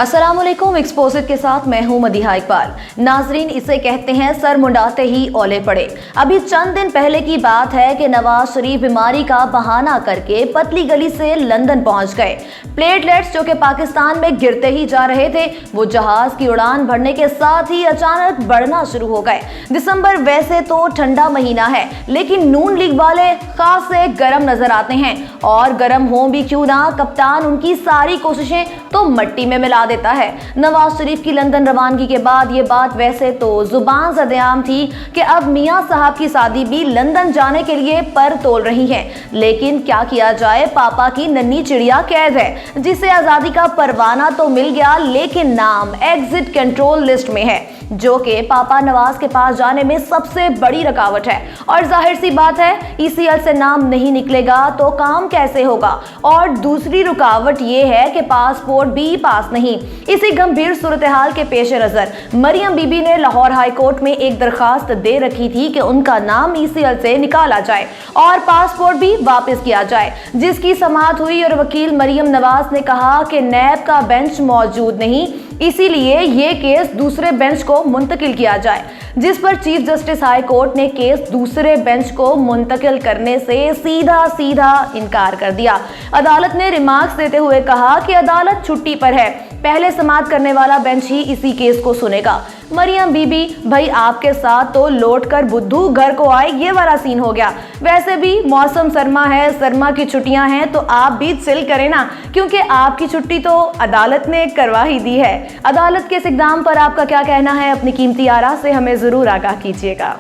अस्सलामुअलैकुम। एक्सपोजिट के साथ मैं हूं मदीहा इकबाल। नाजरीन, इसे कहते हैं सर मुंडाते ही ओले पड़े। अभी चंद दिन पहले की बात है कि नवाज शरीफ बीमारी का बहाना करके पतली गली से लंदन पहुंच गए। प्लेटलेट्स जो कि पाकिस्तान में गिरते ही जा रहे थे, वो जहाज की उड़ान भरने के साथ ही अचानक बढ़ना शुरू हो गए। दिसंबर वैसे तो ठंडा महीना है, लेकिन नून लीग वाले खास से गर्म नजर आते हैं, और गर्म हो भी क्यों ना, कप्तान उनकी सारी कोशिशें तो मट्टी में मिला देता है। नवाज शरीफ की लंदन रवानगी के बाद ये बात वैसे तो जुबान ज़द-ए-आम थी कि अब मियां साहब की शादी भी लंदन जाने के लिए पर तोल रही है, लेकिन क्या किया जाए, पापा की नन्ही चिड़िया कैद है, जिसे आजादी का परवाना तो मिल गया, लेकिन नाम एग्जिट कंट्रोल लिस्ट में है, जो कि पापा नवाज के पास जाने में सबसे बड़ी रुकावट है। और जाहिर सी बात है, ईसीएल से नाम नहीं निकलेगा तो काम कैसे होगा। और दूसरी रुकावट ये है कि पासपोर्ट भी पास नहीं। इसी गंभीर सूरत हाल के पेश नजर मरियम बीबी ने लाहौर हाई कोर्ट में एक दरखास्त दे रखी थी कि उनका नाम ईसीएल से निकाला जाए और पासपोर्ट भी वापस किया जाए, जिसकी समाअत हुई और वकील मरियम नवाज ने कहा कि नैब का बेंच मौजूद नहीं, इसीलिए ये केस दूसरे बेंच को मुंतकिल किया जाए, जिस पर चीफ जस्टिस हाई कोर्ट ने केस दूसरे बेंच को मुंतकिल करने से सीधा सीधा इनकार कर दिया। अदालत ने रिमार्क्स देते हुए कहा कि अदालत छुट्टी पर है, पहले समाअत करने वाला बेंच ही इसी केस को सुनेगा। मरियम बीबी, भाई आपके साथ तो लौट कर बुद्धू घर को आए, ये वाला सीन हो गया। वैसे भी मौसम सरमा है, सरमा की छुट्टियां हैं, तो आप भी चिल करें ना, क्योंकि आपकी छुट्टी तो अदालत ने करवा ही दी है। अदालत के इस इक़दाम पर आपका क्या कहना है? अपनी कीमती आरा से हमें ज़रूर आगाह कीजिएगा।